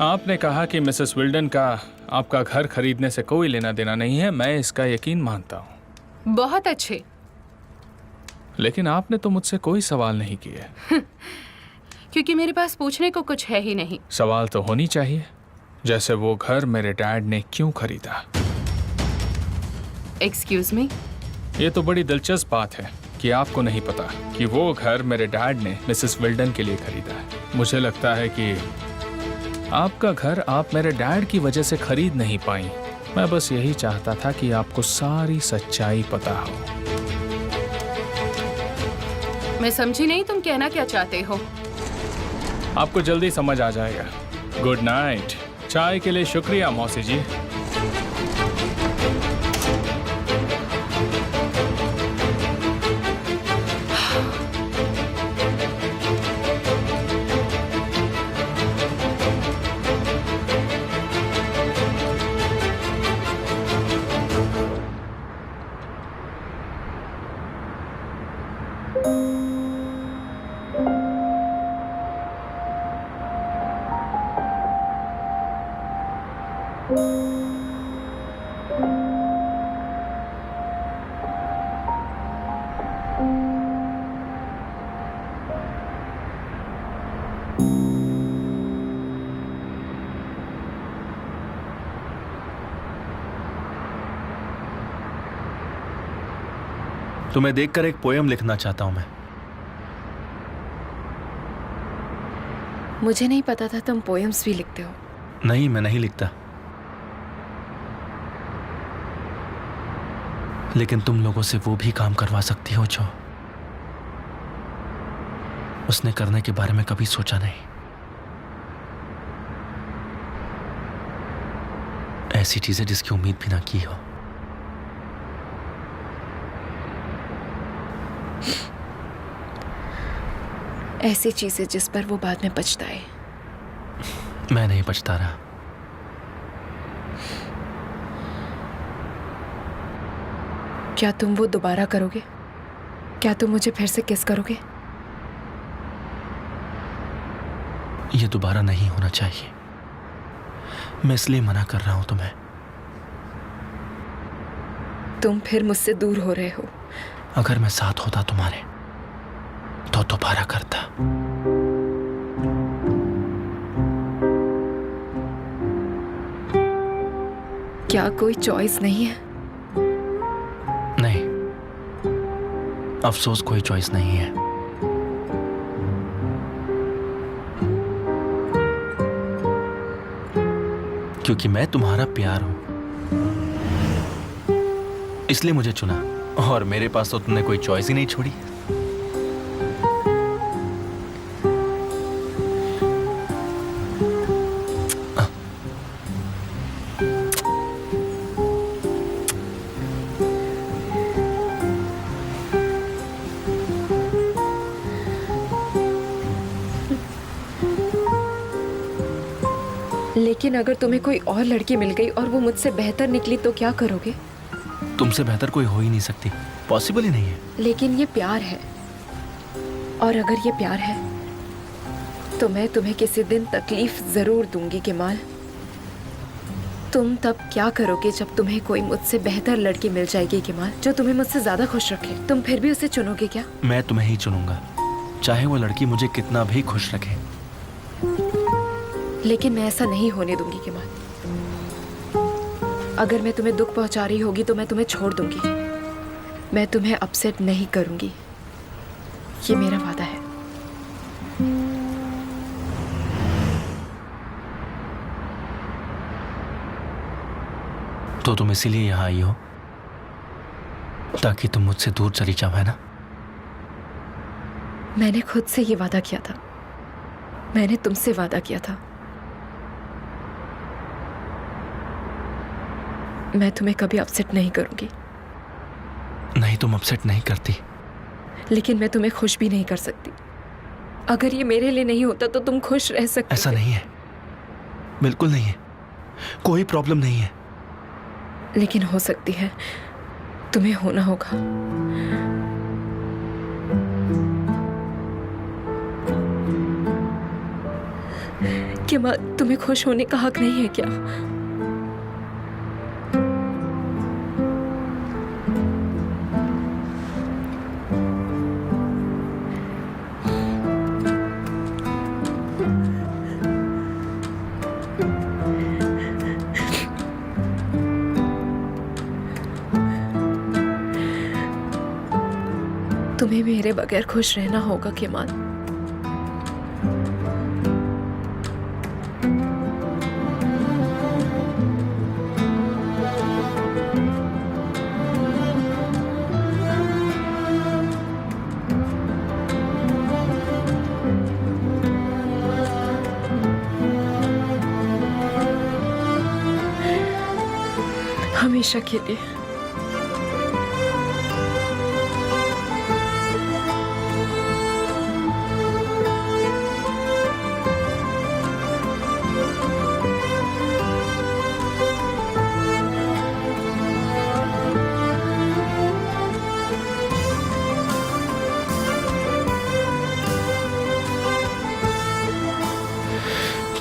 आपने कहा कि मिसेस विल्डन का आपका घर खरीदने से कोई लेना देना नहीं है, मैं इसका यकीन मानता हूँ। बहुत अच्छे। लेकिन आपने तो मुझसे कोई सवाल नहीं किए। क्योंकि मेरे पास पूछने को कुछ है ही नहीं। सवाल तो होनी चाहिए, जैसे वो घर मेरे डैड ने क्यों खरीदा। Excuse me? ये तो बड़ी दिलचस्प बात है कि आपको नहीं पता कि वो घर मेरे डैड ने मिसेस विल्डन के लिए खरीदा है। मुझे लगता है कि आपका घर आप मेरे डैड की वजह से खरीद नहीं पाई। मैं बस यही चाहता था कि आपको सारी सच्चाई पता हो। मैं समझी नहीं, तुम कहना क्या चाहते हो? आपको जल्दी समझ आ जाएगा। Good night. चाय के लिए शुक्रिया मौसी जी। तुम्हें देखकर एक पोयम लिखना चाहता हूं मैं। मुझे नहीं पता था तुम पोएम्स भी लिखते हो। नहीं, मैं नहीं लिखता, लेकिन तुम लोगों से वो भी काम करवा सकती हो जो उसने करने के बारे में कभी सोचा नहीं। ऐसी चीजें जिसकी उम्मीद भी ना की हो। ऐसी चीजें जिस पर वो बाद में पछताए। मैं नहीं पछता रहा। क्या तुम वो दोबारा करोगे? क्या तुम मुझे फिर से किस करोगे? ये दोबारा नहीं होना चाहिए। मैं इसलिए मना कर रहा हूं तुम्हें। तुम फिर मुझसे दूर हो रहे हो। अगर मैं साथ होता तुम्हारे तो दोबारा करता। क्या कोई चॉइस नहीं है? नहीं, अफसोस कोई चॉइस नहीं है। क्योंकि मैं तुम्हारा प्यार हूं, इसलिए मुझे चुना, और मेरे पास तो तुमने कोई चॉइस ही नहीं छोड़ी। लेकिन अगर तुम्हें कोई और लड़की मिल गई और वो मुझसे बेहतर निकली तो क्या करोगे? तुमसे बेहतर कोई हो ही नहीं सकती, पॉसिबल ही नहीं है। लेकिन ये प्यार है, और अगर ये प्यार है तो मैं तुम्हें किसी दिन तकलीफ जरूर दूंगी केमाल। तुम तब क्या करोगे जब तुम्हें कोई मुझसे बेहतर लड़की मिल जाएगी केमाल, जो तुम्हें मुझसे ज्यादा खुश रखे? तुम फिर भी उसे चुनोगे क्या? मैं तुम्हें ही चुनूंगा, चाहे वो लड़की मुझे कितना भी खुश रखे। लेकिन मैं ऐसा नहीं होने दूंगी केमाल। अगर मैं तुम्हें दुख पहुंचा रही होगी तो मैं तुम्हें छोड़ दूंगी। मैं तुम्हें अपसेट नहीं करूंगी। ये मेरा वादा है। तो तुम इसीलिए यहाँ आई हो ताकि तुम मुझसे दूर चली जाओ, है ना? मैंने खुद से ये वादा किया था। मैंने तुमसे वादा किया था। मैं तुम्हें कभी अपसेट नहीं करूंगी। नहीं, तुम अपसेट नहीं करती। लेकिन मैं तुम्हें खुश भी नहीं कर सकती। अगर ये मेरे लिए नहीं होता तो तुम खुश रह सकते। ऐसा नहीं है, बिल्कुल नहीं है, कोई प्रॉब्लम नहीं है। लेकिन हो सकती है। तुम्हें होना होगा। क्या माँ, तुम्हें खुश होने का हक नहीं है क्या? तुम्हें मेरे बगैर खुश रहना होगा केमाल। हमेशा के लिए।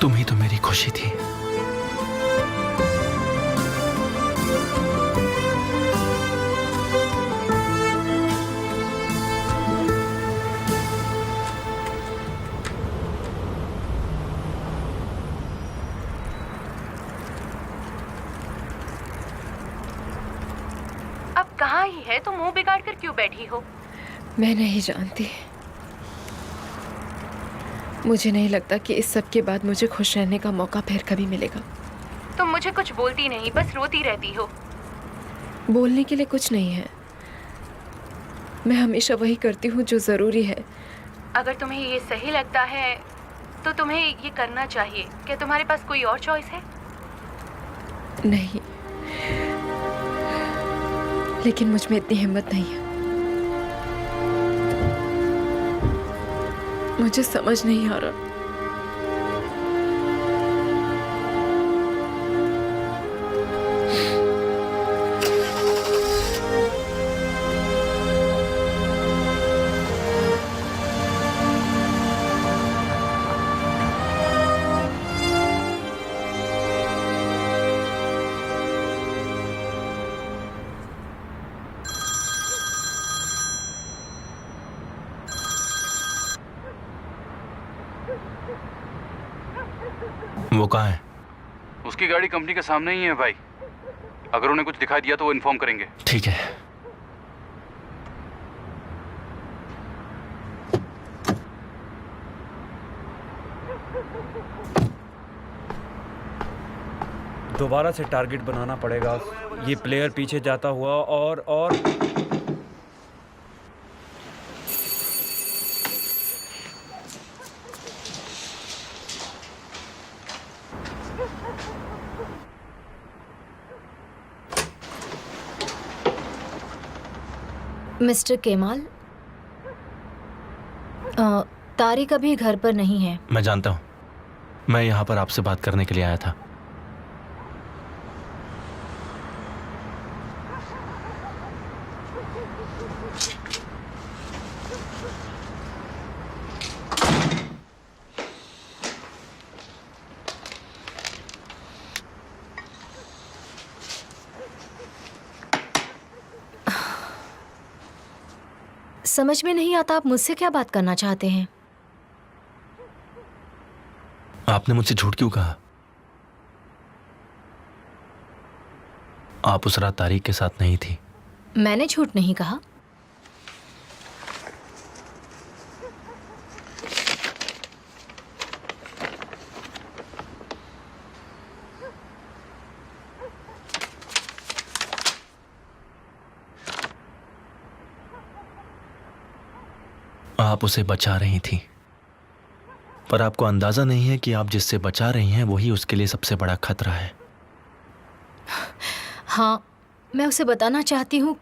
तुम ही तो मेरी खुशी थी। अब कहाँ ही है? तुम मुंह बिगाड़ कर क्यों बैठी हो? मैं नहीं जानती। मुझे नहीं लगता कि इस सब के बाद मुझे खुश रहने का मौका फिर कभी मिलेगा। तुम मुझे कुछ बोलती नहीं, बस रोती रहती हो। बोलने के लिए कुछ नहीं है। मैं हमेशा वही करती हूँ जो ज़रूरी है। अगर तुम्हें ये सही लगता है तो तुम्हें ये करना चाहिए। क्या तुम्हारे पास कोई और चॉइस है? नहीं, लेकिन मुझ में इतनी हिम्मत नहीं है। मुझे समझ नहीं आ रहा। वो कहाँ है? उसकी गाड़ी कंपनी के सामने ही है भाई। अगर उन्हें कुछ दिखाई दिया तो वो इन्फॉर्म करेंगे। ठीक है। दोबारा से टारगेट बनाना पड़ेगा। ये प्लेयर पीछे जाता हुआ और मिस्टर केमाल, तारिक अभी घर पर नहीं है। मैं जानता हूँ। मैं यहाँ पर आपसे बात करने के लिए आया था। समझ में नहीं आता आप मुझसे क्या बात करना चाहते हैं। आपने मुझसे झूठ क्यों कहा? आप उस रात तारिक के साथ नहीं थी। मैंने झूठ नहीं कहा। आप उसे बचा रही थी, पर आपको अंदाजा नहीं है कि आप जिससे बचा रही हैं वही उसके लिए सबसे बड़ा खतरा है। हाँ, मैं उसे बताना चाहती हूँ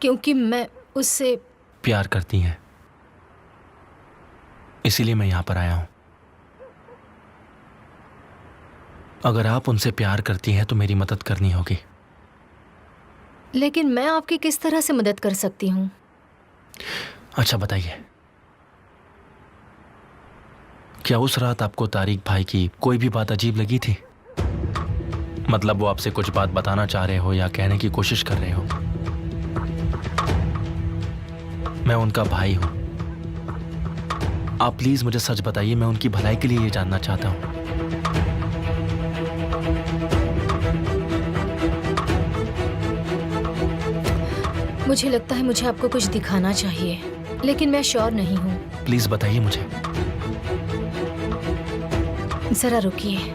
क्योंकि मैं उससे प्यार करती हैं, इसीलिए मैं यहां पर आया हूं। अगर आप उनसे प्यार करती हैं तो मेरी मदद करनी होगी। लेकिन मैं आपकी किस तरह से मदद कर सकती हूँ? अच्छा बताइए, क्या उस रात आपको तारिक भाई की कोई भी बात अजीब लगी थी? मतलब वो आपसे कुछ बात बताना चाह रहे हो या कहने की कोशिश कर रहे हो? मैं उनका भाई हूं। आप प्लीज मुझे सच बताइए, मैं उनकी भलाई के लिए ये जानना चाहता हूं। मुझे लगता है मुझे आपको कुछ दिखाना चाहिए, लेकिन मैं श्योर नहीं हूँ। प्लीज बताइए मुझे। जरा रुकिए।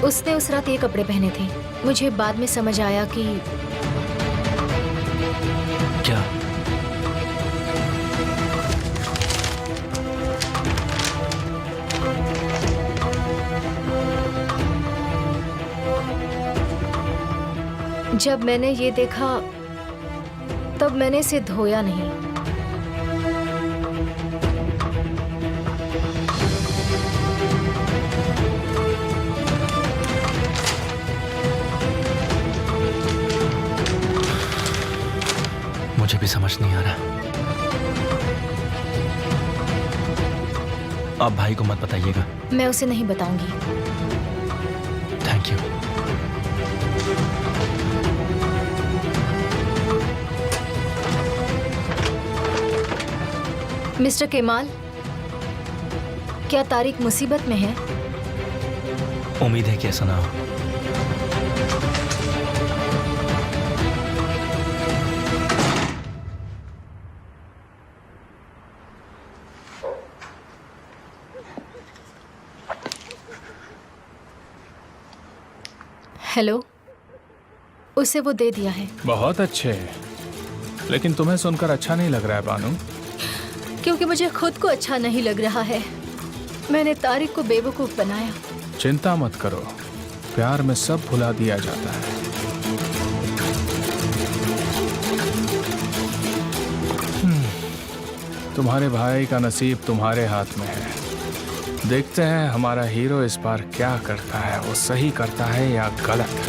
उसने उस रात ये कपड़े पहने थे। मुझे बाद में समझ आया कि क्या? जब मैंने ये देखा तब मैंने इसे धोया नहीं। मुझे भी समझ नहीं आ रहा। आप भाई को मत बताइएगा। मैं उसे नहीं बताऊंगी। Thank you. मिस्टर केमाल, क्या तारिक मुसीबत में है? उम्मीद है कि ऐसा ना हो। हेलो, उसे वो दे दिया है। बहुत अच्छे, लेकिन तुम्हें सुनकर अच्छा नहीं लग रहा है बानू? क्योंकि मुझे खुद को अच्छा नहीं लग रहा है। मैंने तारिक को बेवकूफ बनाया। चिंता मत करो, प्यार में सब भुला दिया जाता है। तुम्हारे भाई का नसीब तुम्हारे हाथ में है। देखते हैं हमारा हीरो इस बार क्या करता है, वो सही करता है या गलत।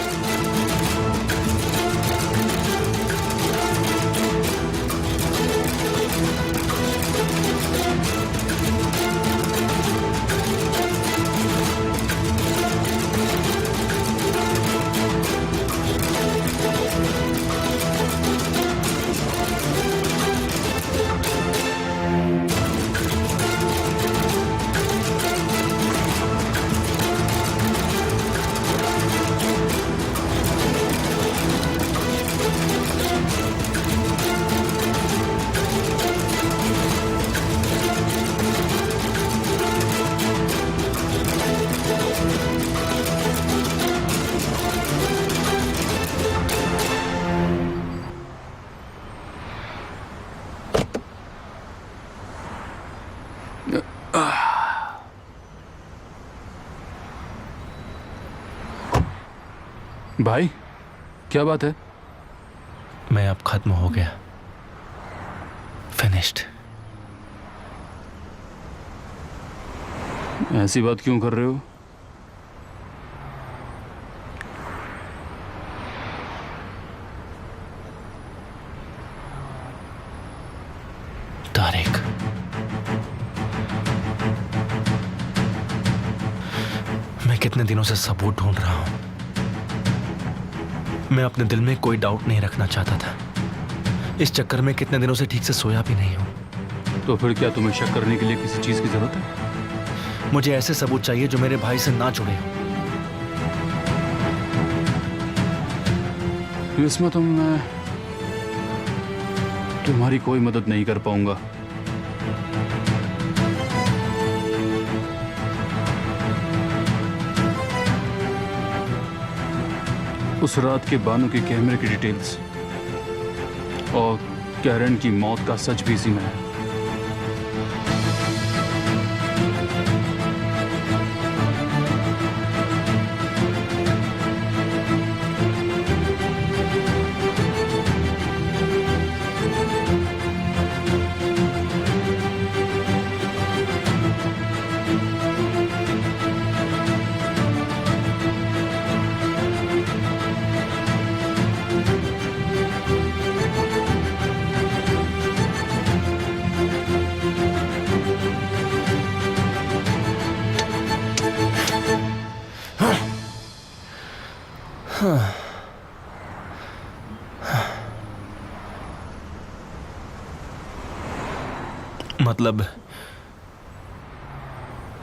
भाई, क्या बात है? मैं अब खत्म हो गया, फिनिश्ड। ऐसी बात क्यों कर रहे हो? तारिक, मैं कितने दिनों से सबूत ढूंढ रहा हूं। मैं अपने दिल में कोई डाउट नहीं रखना चाहता था। इस चक्कर में कितने दिनों से ठीक से सोया भी नहीं हूं। तो फिर क्या तुम्हें शक करने के लिए किसी चीज की जरूरत है? मुझे ऐसे सबूत चाहिए जो मेरे भाई से ना जुड़े हो। इसमें तो मैं तुम्हारी कोई मदद नहीं कर पाऊंगा। उस रात के बानू के कैमरे की डिटेल्स और कैरन की मौत का सच भी इसी में है।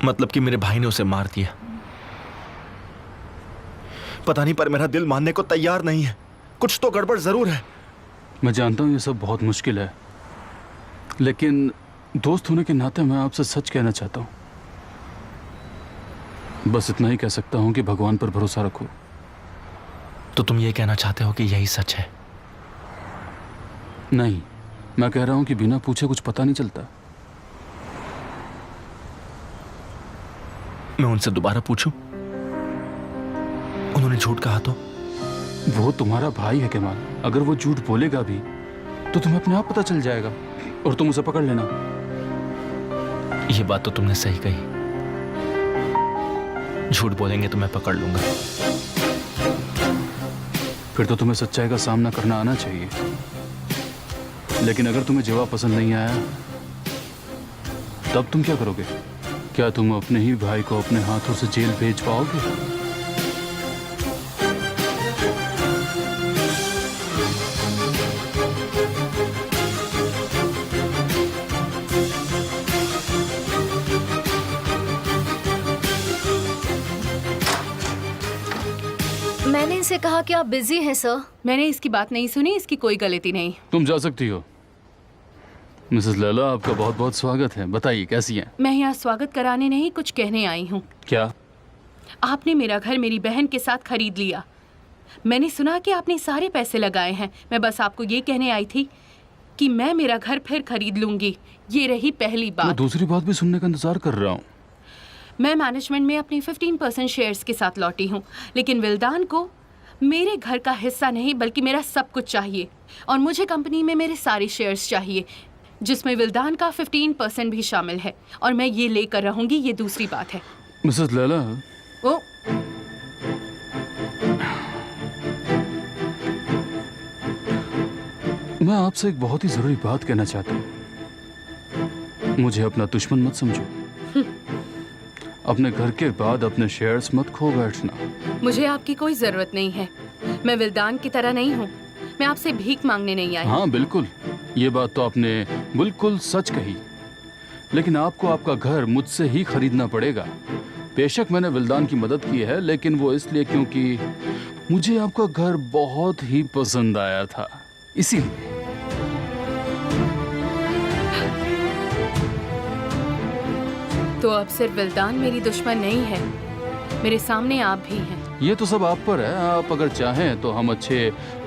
मतलब कि मेरे भाई ने उसे मार दिया। पता नहीं, पर मेरा दिल मानने को तैयार नहीं है। कुछ तो गड़बड़ जरूर है। मैं जानता हूं ये सब बहुत मुश्किल है, लेकिन दोस्त होने के नाते मैं आपसे सच कहना चाहता हूं। बस इतना ही कह सकता हूं कि भगवान पर भरोसा रखो। तो तुम ये कहना चाहते हो कि यही सच है? नहीं, मैं कह रहा हूं कि बिना पूछे कुछ पता नहीं चलता। मैं उनसे दोबारा पूछूं? उन्होंने झूठ कहा तो? वो तुम्हारा भाई है केमाल। अगर वो झूठ बोलेगा भी तो तुम्हें अपने आप पता चल जाएगा और तुम उसे पकड़ लेना। ये बात तो तुमने सही कही। झूठ बोलेंगे तो मैं पकड़ लूंगा। फिर तो तुम्हें सच्चाई का सामना करना आना चाहिए। लेकिन अगर तुम्हें जवाब पसंद नहीं आया तब तुम क्या करोगे? क्या तुम अपने ही भाई को अपने हाथों से जेल भेज पाओगे? मैंने इनसे कहा कि आप बिजी हैं सर। मैंने इसकी बात नहीं सुनी, इसकी कोई गलती नहीं। तुम जा सकती हो। मिसेस लैला, आपका बहुत बहुत स्वागत है। बताइए कैसी हैं? मैं यहाँ स्वागत कराने नहीं, कुछ कहने आई हूँ। क्या? आपने मेरा घर मेरी बहन के साथ खरीद लिया। मैंने सुना कि आपने सारे पैसे लगाए हैं। मैं बस आपको ये कहने आई थी कि मैं मेरा घर फिर खरीद लूंगी। ये रही पहली मैं बात। दूसरी बात भी सुनने का इंतजार कर रहा हूँ। मैं मैनेजमेंट में अपने 15% शेयर्स के साथ लौटी हूँ, लेकिन विल्दान को मेरे घर का हिस्सा नहीं बल्कि मेरा सब कुछ चाहिए। और मुझे कंपनी में मेरे सारे शेयर्स चाहिए, जिसमें विल्दान का 15% भी शामिल है। और मैं ये लेकर रहूंगी, ये दूसरी बात है। मिसेस लैला, ओ, मैं आपसे एक बहुत ही जरूरी बात कहना चाहता हूँ। मुझे अपना दुश्मन मत समझो। अपने घर के बाद अपने शेयर्स मत खो बैठना। मुझे आपकी कोई जरूरत नहीं है। मैं विल्दान की तरह नहीं हूँ। मैं आपसे भीख मांगने नहीं आई। हाँ बिल्कुल, ये बात तो आपने बिल्कुल सच कही। लेकिन आपको आपका घर मुझसे ही खरीदना पड़ेगा। बेशक मैंने विल्दान की मदद की है, लेकिन वो इसलिए क्योंकि मुझे आपका घर बहुत ही पसंद आया था, इसीलिए। तो अब सिर्फ विल्दान मेरी दुश्मन नहीं है, मेरे सामने आप भी हैं। ये तो सब आप पर है। आप अगर चाहें तो हम अच्छे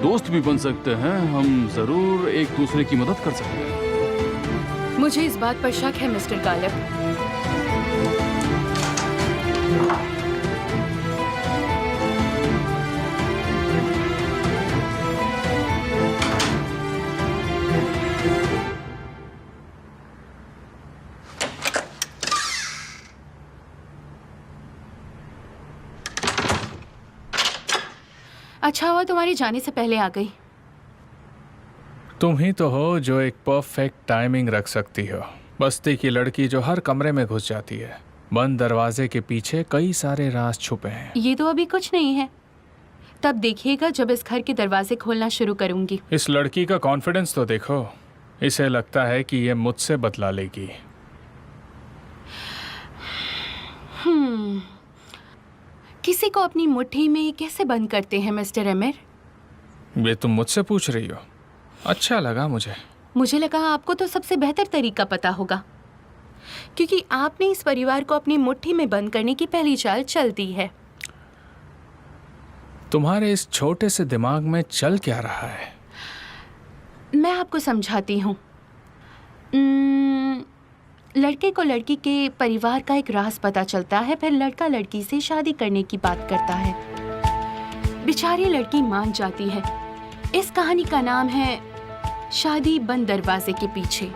दोस्त भी बन सकते हैं। हम जरूर एक दूसरे की मदद कर सकते हैं। मुझे इस बात पर शक है मिस्टर गालिब। अच्छा हुआ तुम्हारे जाने से पहले आ गई। तुम ही तो हो जो एक परफेक्ट टाइमिंग रख सकती हो। बस्ती की लड़की जो हर कमरे में घुस जाती है। बंद दरवाजे के पीछे कई सारे राज छुपे हैं। ये तो अभी कुछ नहीं है, तब देखिएगा जब इस घर के दरवाजे खोलना शुरू करूंगी। इस लड़की का कॉन्फिडेंस तो देखो। इसे लगता है कि ये मुझसे बदला लेगी। किसी को अपनी मुट्ठी में कैसे बंद करते हैं मिस्टर एमिर? ये तुम मुझसे पूछ रही हो? अच्छा लगा मुझे। मुझे लगा आपको तो सबसे बेहतर तरीका पता होगा, क्योंकि आपने इस परिवार को अपनी मुट्ठी में बंद करने की पहली चाल चल दी है। तुम्हारे इस छोटे से दिमाग में चल क्या रहा है? मैं आपको समझाती हूँ। लड़के को लड़की के परिवार का एक राज पता चलता है, फिर लड़का लड़की से शादी करने की बात करता है। बेचारी लड़की मान जाती है। इस कहानी का नाम है शादी बंद दरवाजे के पीछे।